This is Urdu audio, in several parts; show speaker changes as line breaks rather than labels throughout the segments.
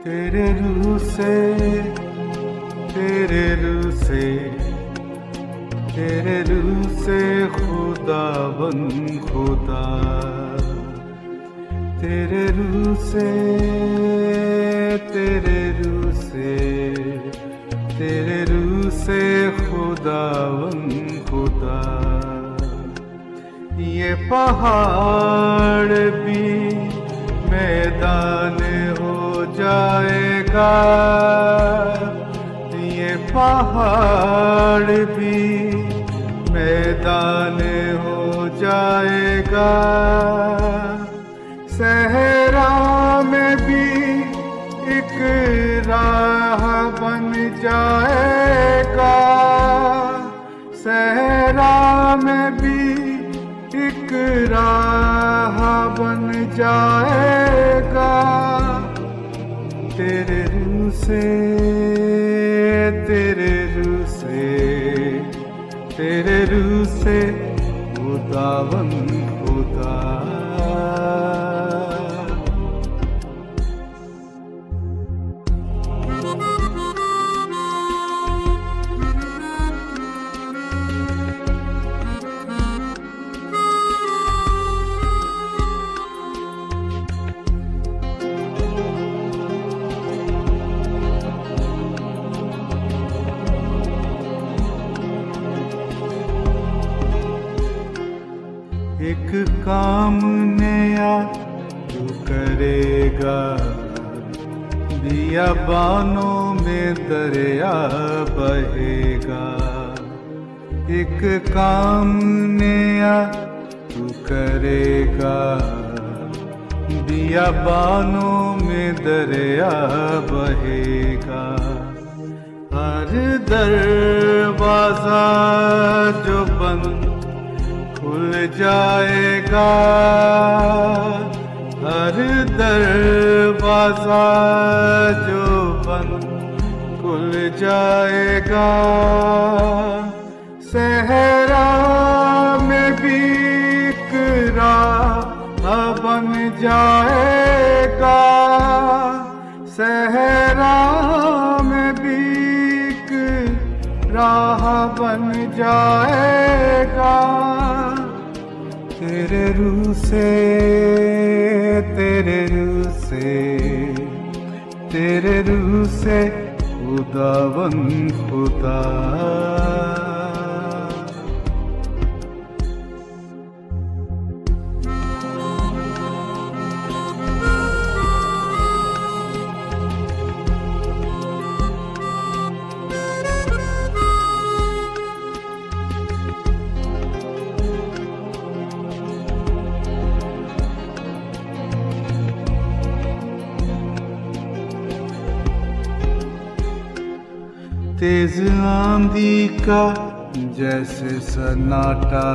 تیرے روح سے تیرے روح سے تیرے روح سے خدا بن خدا تیرے روح سے تیرے روح سے تیرے روح سے خدا بن خدا یہ پہاڑ بھی میدان ہو جائے گا یہ پہاڑ بھی میدان ہو جائے گا صحرا میں بھی ایک راہ بن جائے گا صحرا میں بھی ایک راہ بن جائے گا تیرے روح سے تیرے روح سے تیرے روح سے خدا بن خدا ایک کام نیا تو کرے گا بیابانوں میں دریا بہے گا ایک کام نیا تو کرے گا بیابانوں میں دریا بہے گا ہر دروازہ جو بند کھل جائے گا ہر دروازہ جو بند کھل جائے گا صحرا میں بھی ایک راہ بن جائے گا صحرا میں بھی ایک راہ بن جائے گا تیرے روح سے تیرے روح سے تیرے روح سے خدا بن خدا تیز آندھی کا جیسے سناٹا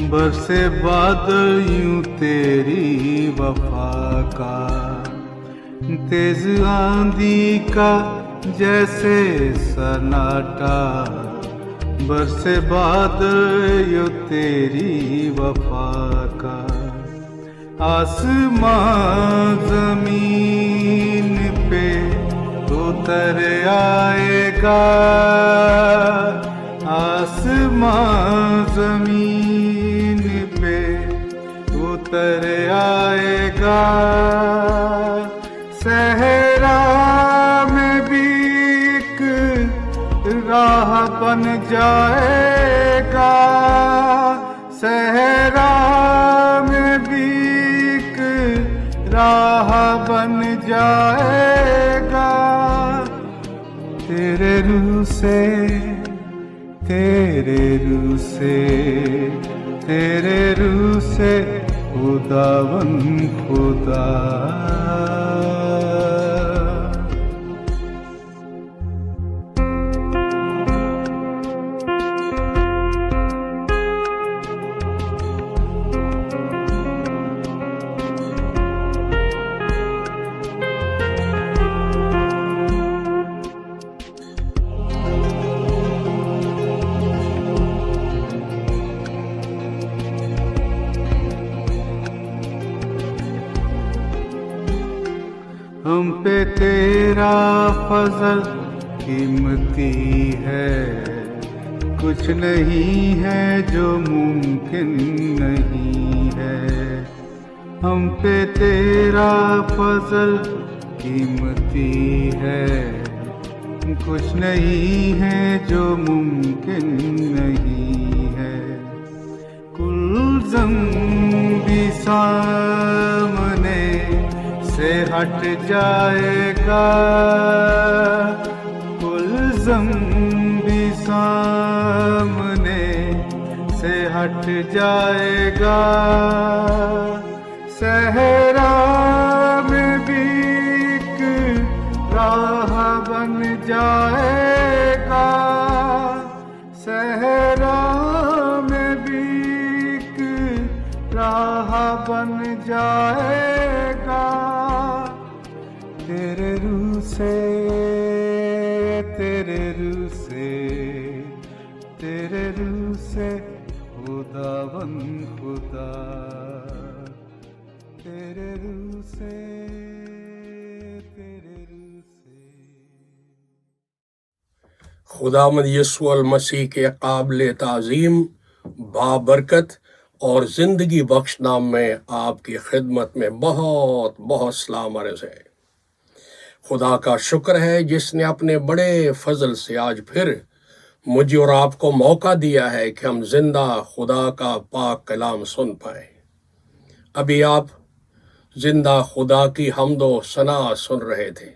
برسے بادل یوں تیری وفا کا تیز آندھی کا جیسے سناٹا برسے بادل یوں تیری وفا کا آسمان زمین پہ اتر آئے گا آسمان زمین پہ اتر آئے گا صحرا میں بھی ایک راہ بن جائے گا صحرا میں بھی ایک راہ بن جائے گا تیرے روح سے تیرے روح سے تیرے روح سے خدا بن خدا ہم پہ تیرا فضل قیمتی ہے، کچھ نہیں ہے جو ممکن نہیں ہے، ہم پہ تیرا فضل قیمتی ہے، کچھ نہیں ہے جو ممکن نہیں ہے، کل ذنبی سامنے سے ہٹ جائے گا، کل ذنبی سامنے سے ہٹ جائے گا، صحرا میں بھی ایک راہ بن جائے گا، صحرا میں بھی ایک راہ بن جائے گا، تیرے روح سے، تیرے روح سے، تیرے روح سے خداوند خدا، تیرے روح سے، تیرے روح سے۔
خداوند یسوع المسیح کے قابل تعظیم، بابرکت اور زندگی بخش نام میں آپ کی خدمت میں بہت بہت سلام عرض ہے۔ خدا کا شکر ہے جس نے اپنے بڑے فضل سے آج پھر مجھے اور آپ کو موقع دیا ہے کہ ہم زندہ خدا کا پاک کلام سن پائیں۔ ابھی آپ زندہ خدا کی حمد و ثنا سن رہے تھے۔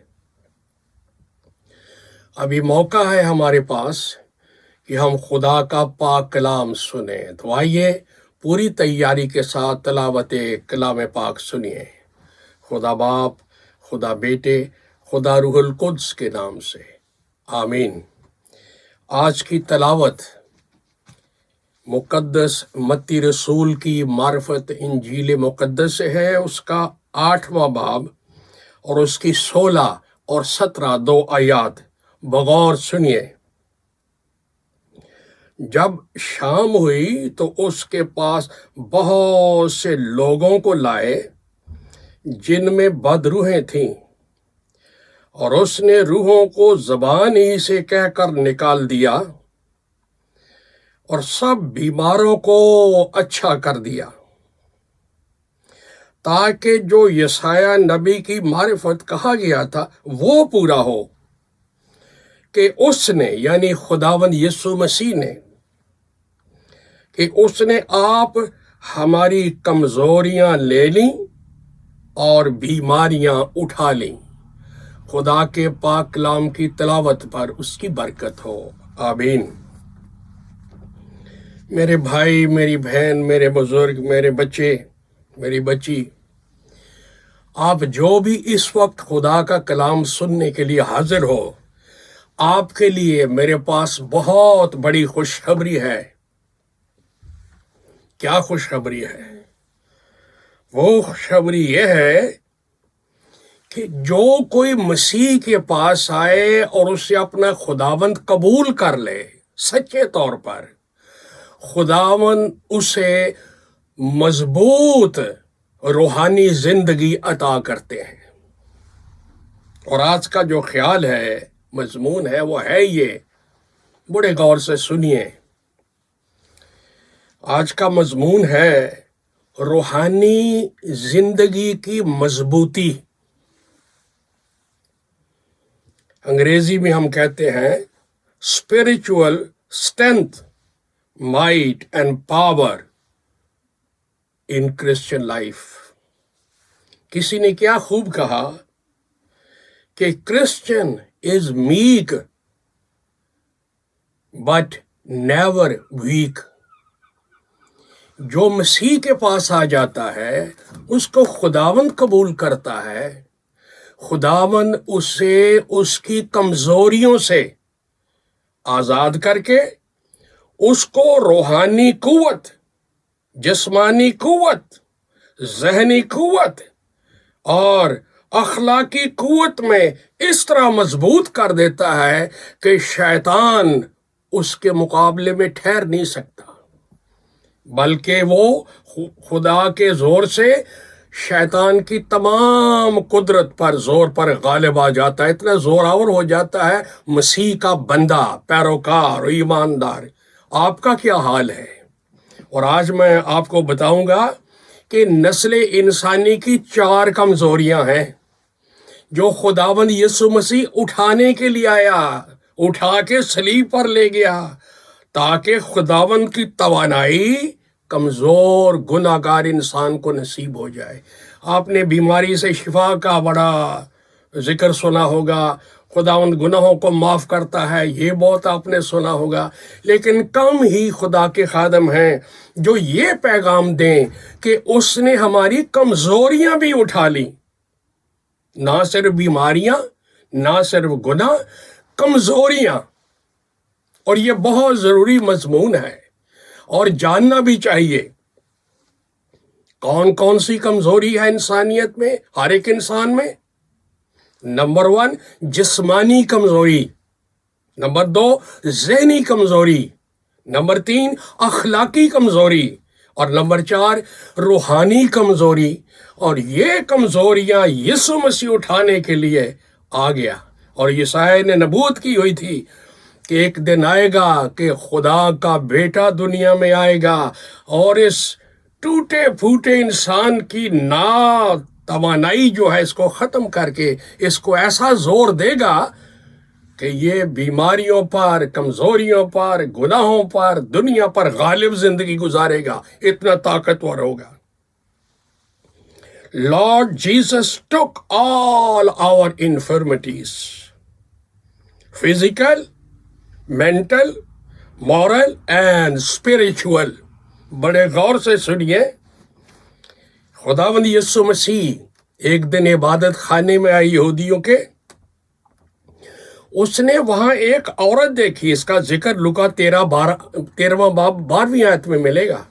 ابھی موقع ہے ہمارے پاس کہ ہم خدا کا پاک کلام سنیں، تو آئیے پوری تیاری کے ساتھ تلاوت کلام پاک سنیے۔ خدا باپ، خدا بیٹے، خدا روح القدس کے نام سے، آمین۔ آج کی تلاوت مقدس متی رسول کی معرفت انجیل مقدس سے ہے، اس کا 8واں باب اور اس کی 16 اور 17 دو آیات بغور سنیے۔ جب شام ہوئی تو اس کے پاس بہت سے لوگوں کو لائے جن میں بد روحیں تھیں، اور اس نے روحوں کو زبان ہی سے کہہ کر نکال دیا اور سب بیماروں کو اچھا کر دیا، تاکہ جو یسایہ نبی کی معرفت کہا گیا تھا وہ پورا ہو کہ اس نے، یعنی خداوند یسوع مسیح نے، کہ اس نے آپ ہماری کمزوریاں لے لیں اور بیماریاں اٹھا لیں۔ خدا کے پاک کلام کی تلاوت پر اس کی برکت ہو، آمین۔ میرے بھائی، میری بہن، میرے بزرگ، میرے بچے، میری بچی، آپ جو بھی اس وقت خدا کا کلام سننے کے لیے حاضر ہو، آپ کے لیے میرے پاس بہت بڑی خوشخبری ہے۔ کیا خوشخبری ہے؟ وہ خوشخبری یہ ہے کہ جو کوئی مسیح کے پاس آئے اور اسے اپنا خداوند قبول کر لے سچے طور پر، خداوند اسے مضبوط روحانی زندگی عطا کرتے ہیں۔ اور آج کا جو خیال ہے، مضمون ہے، وہ ہے یہ، بڑے غور سے سنیے۔ آج کا مضمون ہے روحانی زندگی کی مضبوطی۔ انگریزی میں ہم کہتے ہیں spiritual strength, might and power in Christian life۔ کسی نے کیا خوب کہا کہ Christian is meek but never weak۔ جو مسیح کے پاس آ جاتا ہے، اس کو خداوند قبول کرتا ہے، خداوند اسے اس کی کمزوریوں سے آزاد کر کے اس کو روحانی قوت، جسمانی قوت، ذہنی قوت اور اخلاقی قوت میں اس طرح مضبوط کر دیتا ہے کہ شیطان اس کے مقابلے میں ٹھہر نہیں سکتا، بلکہ وہ خدا کے زور سے شیطان کی تمام قدرت پر زور پر غالب آ جاتا ہے، اتنا زور آور ہو جاتا ہے مسیح کا بندہ، پیروکار، ایماندار۔ آپ کا کیا حال ہے؟ اور آج میں آپ کو بتاؤں گا کہ نسل انسانی کی 4 کمزوریاں ہیں جو خداوند یسوع مسیح اٹھانے کے لیے آیا، اٹھا کے صلیب پر لے گیا تاکہ خداوند کی توانائی کمزور گناہگار انسان کو نصیب ہو جائے۔ آپ نے بیماری سے شفا کا بڑا ذکر سنا ہوگا، خداوند گناہوں کو معاف کرتا ہے، یہ بہت آپ نے سنا ہوگا، لیکن کم ہی خدا کے خادم ہیں جو یہ پیغام دیں کہ اس نے ہماری کمزوریاں بھی اٹھا لیں۔ نہ صرف بیماریاں، نہ صرف گناہ، کمزوریاں۔ اور یہ بہت ضروری مضمون ہے اور جاننا بھی چاہیے۔ کون کون سی کمزوری ہے انسانیت میں، ہر ایک انسان میں؟ نمبر 1 جسمانی کمزوری، نمبر 2 ذہنی کمزوری، نمبر 3 اخلاقی کمزوری، اور نمبر 4 روحانی کمزوری۔ اور یہ کمزوریاں یسوع مسیح اٹھانے کے لیے آ گیا، اور یسایا نے نبوت کی ہوئی تھی کہ ایک دن آئے گا کہ خدا کا بیٹا دنیا میں آئے گا اور اس ٹوٹے پھوٹے انسان کی توانائی جو ہے اس کو ختم کر کے اس کو ایسا زور دے گا کہ یہ بیماریوں پر، کمزوریوں پر، گناہوں پر، دنیا پر غالب زندگی گزارے گا، اتنا طاقتور ہوگا۔ Lord Jesus took all our infirmities, physical, mental, moral and spiritual۔ بڑے غور سے سنیے، خداوند یسوع مسیح ایک دن عبادت خانے میں آئی یہودیوں کے، اس نے وہاں ایک عورت دیکھی، اس کا ذکر لوکا 13واں باب 12ویں آیت میں ملے گا۔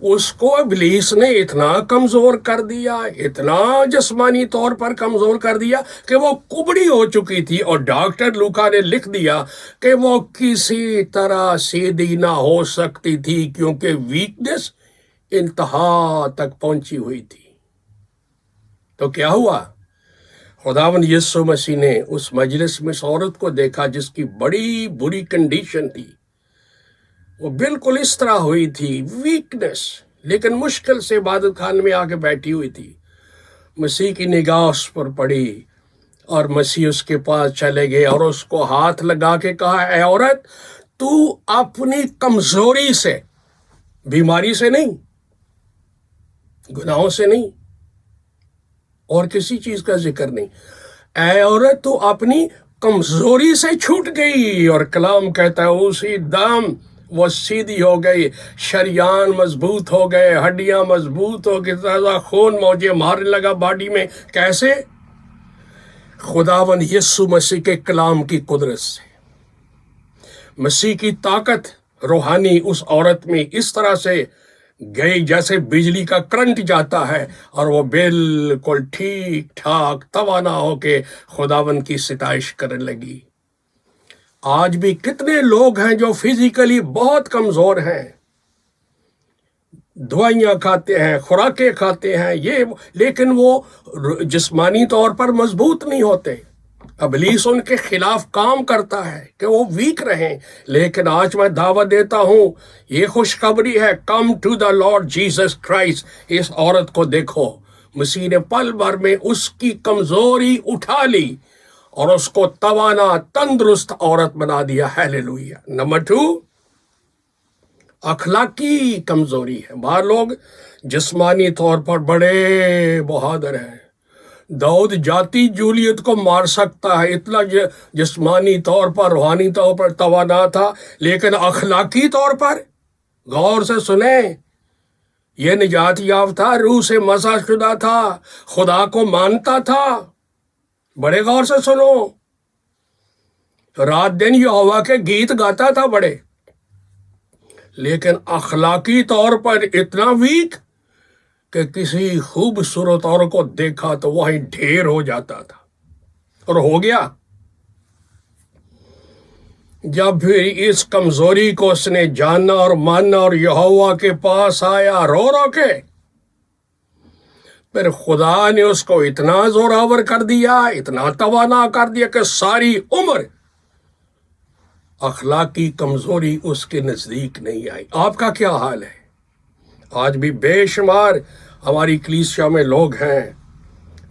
اس کو ابلیس نے اتنا کمزور کر دیا، اتنا جسمانی طور پر کمزور کر دیا کہ وہ کبڑی ہو چکی تھی، اور ڈاکٹر لوکا نے لکھ دیا کہ وہ کسی طرح سیدھی نہ ہو سکتی تھی کیونکہ ویکنس انتہا تک پہنچی ہوئی تھی۔ تو کیا ہوا؟ خداوند یسوع مسیح نے اس مجلس میں اس عورت کو دیکھا جس کی بڑی بری کنڈیشن تھی، وہ بالکل اس طرح ہوئی تھی، ویکنس، لیکن مشکل سے عبادت خانے میں آ کے بیٹھی ہوئی تھی۔ مسیح کی نگاہ اس پر پڑی اور مسیح اس کے پاس چلے گئے اور اس کو ہاتھ لگا کے کہا، اے عورت، تو اپنی کمزوری سے، بیماری سے نہیں، گناہوں سے نہیں، اور کسی چیز کا ذکر نہیں، اے عورت تو اپنی کمزوری سے چھوٹ گئی۔ اور کلام کہتا ہے اسی دم وہ سیدھی ہو گئی، شریان مضبوط ہو گئے، ہڈیاں مضبوط ہو گئی، تازہ خون موجے مارنے لگا باڈی میں۔ کیسے؟ خداوند یسوع مسیح کے کلام کی قدرت سے۔ مسیح کی طاقت روحانی اس عورت میں اس طرح سے گئی جیسے بجلی کا کرنٹ جاتا ہے، اور وہ بالکل ٹھیک ٹھاک توانا ہو کے خداوند کی ستائش کرنے لگی۔ آج بھی کتنے لوگ ہیں جو فزیکلی بہت کمزور ہیں، دوائیاں کھاتے ہیں، خوراکیں کھاتے ہیں، لیکن وہ جسمانی طور پر مضبوط نہیں ہوتے۔ ابلیس ان کے خلاف کام کرتا ہے کہ وہ ویک رہیں، لیکن آج میں دعوت دیتا ہوں، یہ خوشخبری ہے، come to the Lord Jesus Christ. اس عورت کو دیکھو، مسیح نے پل بھر میں اس کی کمزوری اٹھا لی اور اس کو توانا تندرست عورت بنا دیا۔ ہیلیلویا۔ نمبر 2 اخلاقی کمزوری ہے۔ بعض لوگ جسمانی طور پر بڑے بہادر ہیں، داؤد جاتی جولیت کو مار سکتا ہے، اتنا جسمانی طور پر، روحانی طور پر توانا تھا، لیکن اخلاقی طور پر غور سے سنیں، یہ نجات یافتہ، روح سے مسح شدہ تھا، خدا کو مانتا تھا۔ بڑے غور سے سنو، رات دن یہوہ کے گیت گاتا تھا بڑے، لیکن اخلاقی طور پر اتنا ویک کہ کسی خوبصورت عورت کو دیکھا تو وہیں ڈھیر ہو جاتا تھا، اور ہو گیا۔ جب پھر اس کمزوری کو اس نے جانا اور مانا اور یہوہ کے پاس آیا رو رو کے، پھر خدا نے اس کو اتنا زوراور کر دیا، اتنا توانا کر دیا کہ ساری عمر اخلاقی کمزوری اس کے نزدیک نہیں آئی۔ آپ کا کیا حال ہے؟ آج بھی بے شمار ہماری کلیسیا میں لوگ ہیں،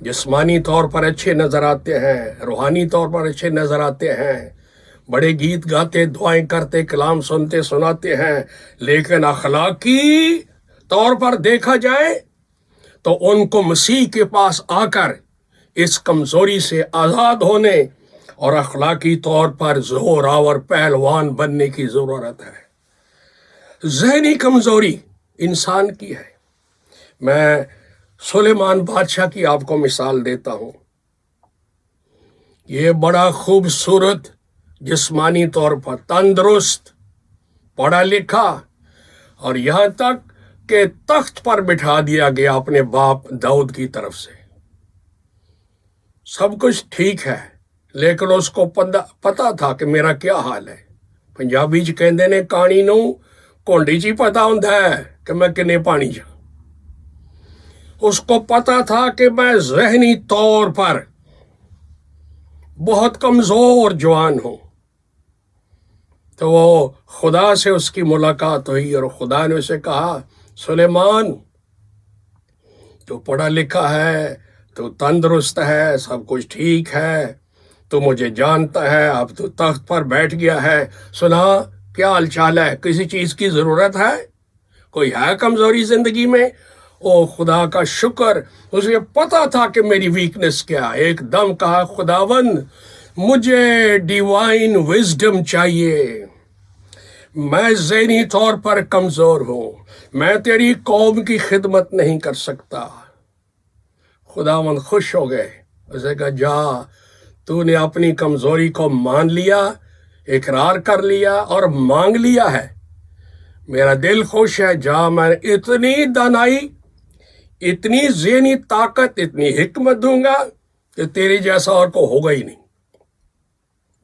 جسمانی طور پر اچھے نظر آتے ہیں، روحانی طور پر اچھے نظر آتے ہیں، بڑے گیت گاتے، دعائیں کرتے، کلام سنتے سناتے ہیں، لیکن اخلاقی طور پر دیکھا جائے تو ان کو مسیح کے پاس آ کر اس کمزوری سے آزاد ہونے اور اخلاقی طور پر زوراور پہلوان بننے کی ضرورت ہے۔ ذہنی کمزوری انسان کی ہے۔ میں سلیمان بادشاہ کی آپ کو مثال دیتا ہوں۔ یہ بڑا خوبصورت، جسمانی طور پر تندرست، پڑھا لکھا، اور یہاں تک کہ تخت پر بٹھا دیا گیا اپنے باپ داؤد کی طرف سے۔ سب کچھ ٹھیک ہے، لیکن اس کو پتا تھا کہ میرا کیا حال ہے۔ پنجابی چ کہندے نے کہانی نو کونڈی چ پتا ہوندا ہے کہ میں کنے پانی چ۔ اس کو پتا تھا کہ میں ذہنی طور پر بہت کمزور جوان ہوں۔ تو وہ خدا سے اس کی ملاقات ہوئی اور خدا نے اسے کہا، سلیمان تو پڑھا لکھا ہے، تو تندرست ہے، سب کچھ ٹھیک ہے، تو مجھے جانتا ہے، اب تو تخت پر بیٹھ گیا ہے، سنا کیا حال چال ہے، کسی چیز کی ضرورت ہے، کوئی ہے کمزوری زندگی میں؟ او خدا کا شکر، اسے پتا تھا کہ میری ویکنس کیا۔ ایک دم کہا، خداوند مجھے ڈیوائن وزڈم چاہیے، میں ذہنی طور پر کمزور ہوں، میں تیری قوم کی خدمت نہیں کر سکتا۔ خداوند خوش ہو گئے، اسے کہا، جا، تو نے اپنی کمزوری کو مان لیا، اقرار کر لیا اور مانگ لیا ہے، میرا دل خوش ہے، جا، میں اتنی دانائی، اتنی ذہنی طاقت، اتنی حکمت دوں گا کہ تیری جیسا اور کو ہوگا ہی نہیں۔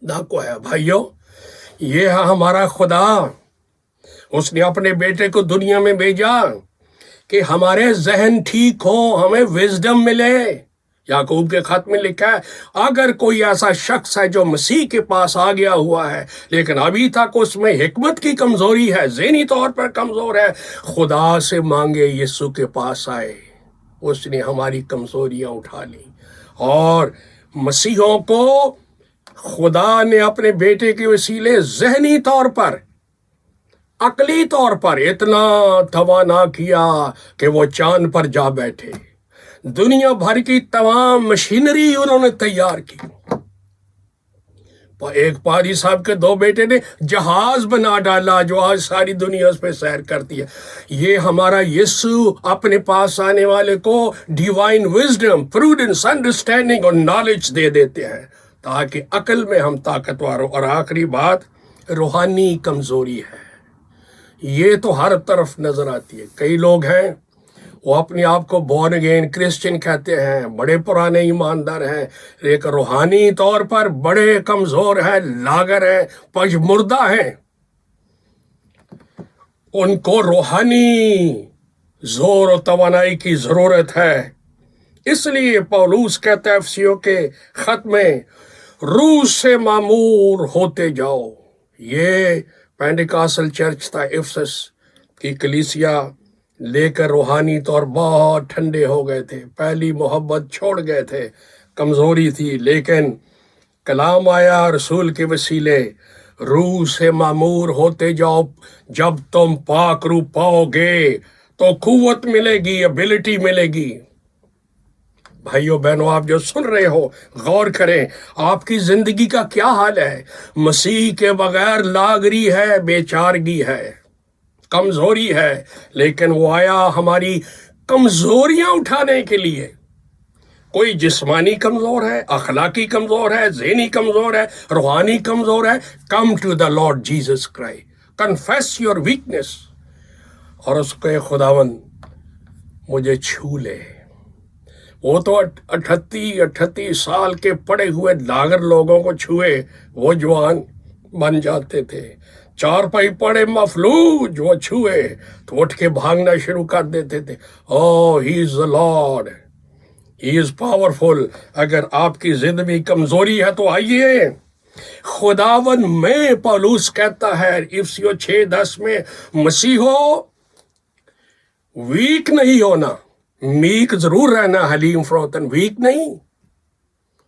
نہ کو ہے بھائیو، یہ ہے ہمارا خدا۔ اس نے اپنے بیٹے کو دنیا میں بھیجا کہ ہمارے ذہن ٹھیک ہو، ہمیں وزڈم ملے۔ یعقوب کے خط میں لکھا ہے، اگر کوئی ایسا شخص ہے جو مسیح کے پاس آ گیا ہوا ہے لیکن ابھی تک اس میں حکمت کی کمزوری ہے، ذہنی طور پر کمزور ہے، خدا سے مانگے، یسوع کے پاس آئے، اس نے ہماری کمزوریاں اٹھا لی۔ اور مسیحوں کو خدا نے اپنے بیٹے کے وسیلے ذہنی طور پر، عقلی طور پر اتنا توانا کیا کہ وہ چاند پر جا بیٹھے، دنیا بھر کی تمام مشینری انہوں نے تیار کی۔ ایک پادری صاحب کے دو بیٹے نے جہاز بنا ڈالا جو آج ساری دنیا اس پہ سیر کرتی ہے۔ یہ ہمارا یسوع اپنے پاس آنے والے کو ڈیوائن وزڈم، پروڈنس، انڈرسٹینڈنگ اور نالج دے دیتے ہیں تاکہ عقل میں ہم طاقتور ہو۔ اور آخری بات، روحانی کمزوری ہے، یہ تو ہر طرف نظر آتی ہے۔ کئی لوگ ہیں وہ اپنے آپ کو بورن اگین کرسچن کہتے ہیں، بڑے پرانے ایماندار ہیں، لیکن روحانی طور پر بڑے کمزور ہیں، لاغر ہیں، پژمردہ ہیں۔ ان کو روحانی زور و توانائی کی ضرورت ہے۔ اس لیے پولوس کہتا ہے افسیوں کے خط میں، روح سے معمور ہوتے جاؤ۔ یہ پینٹیکاسل چرچ تھا، افسس کی کلیسیا لے کر روحانی طور بہت ٹھنڈے ہو گئے تھے، پہلی محبت چھوڑ گئے تھے، کمزوری تھی، لیکن کلام آیا رسول کے وسیلے، روح سے معمور ہوتے جاؤ، جب تم پاک روح پاؤ گے تو قوت ملے گی، ایبلٹی ملے گی۔ بھائیو بہنوں، آپ جو سن رہے ہو، غور کریں، آپ کی زندگی کا کیا حال ہے؟ مسیح کے بغیر لاغری ہے، بے چارگی ہے، کمزوری ہے، لیکن وہ آیا ہماری کمزوریاں اٹھانے کے لیے۔ کوئی جسمانی کمزور ہے، اخلاقی کمزور ہے، ذہنی کمزور ہے، روحانی کمزور ہے، come to the Lord Jesus Christ, confess your weakness, اور اس کے خداوند مجھے چھو لے۔ وہ تو 38 سال کے پڑے ہوئے لاغر لوگوں کو چھوئے وہ جوان بن جاتے تھے، چارپائی پڑے مفلوج وہ چھوئے تو اٹھ کے بھاگنا شروع کر دیتے تھے۔ او ہی از the Lord، He is powerful. اگر آپ کی زندگی کمزوری ہے تو آئیے خداون میں، پولس کہتا ہے افسیوں 6:10 میں، مسیح ہو، ویک نہیں ہونا، میک ضرور رہنا، حلیم فروتن، ویک نہیں۔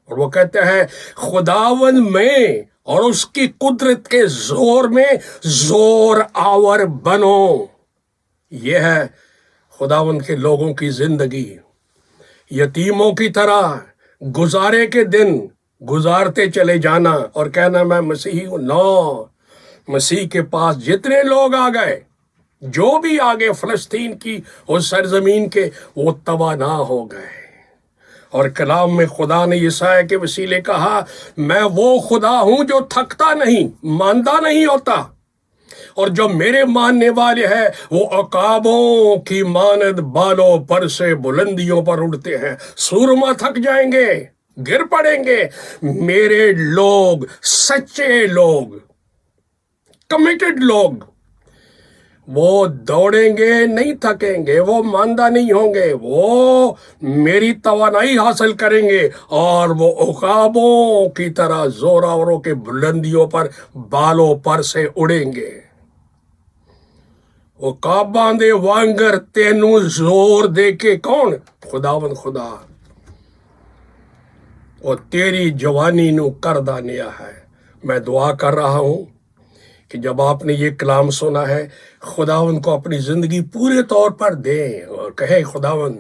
اور وہ کہتا ہے خداون میں اور اس کی قدرت کے زور میں زور آور بنو۔ یہ ہے خداون کے لوگوں کی زندگی، یتیموں کی طرح گزارے کے دن گزارتے چلے جانا اور کہنا میں مسیحی ہوں۔ نو، مسیح کے پاس جتنے لوگ آ گئے، جو بھی آگے فلسطین کی اس سرزمین کے، وہ توانا ہو گئے۔ اور کلام میں خدا نے یسایہ کے وسیلے کہا، میں وہ خدا ہوں جو تھکتا نہیں، ماندہ نہیں ہوتا، اور جو میرے ماننے والے ہیں وہ عقابوں کی مانند بالوں پر سے بلندیوں پر اڑتے ہیں۔ سورما تھک جائیں گے، گر پڑیں گے، میرے لوگ، سچے لوگ، کمیٹڈ لوگ، وہ دوڑیں گے، نہیں تھکیں گے، وہ ماندہ نہیں ہوں گے، وہ میری توانائی حاصل کریں گے، اور وہ عقابوں کی طرح زوراوروں کے بلندیوں پر بالوں پر سے اڑیں گے۔ عقاباں دے وانگر تینوں زور دے کے کون؟ خداون خدا، اور تیری جوانی نو کر دانیا ہے۔ میں دعا کر رہا ہوں کہ جب آپ نے یہ کلام سنا ہے، خداون کو اپنی زندگی پورے طور پر دیں اور کہے خداون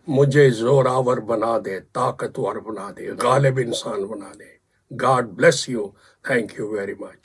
مجھے زوراور بنا دے، طاقتور بنا دے، غالب انسان بنا دے۔ God bless you. Thank you very much.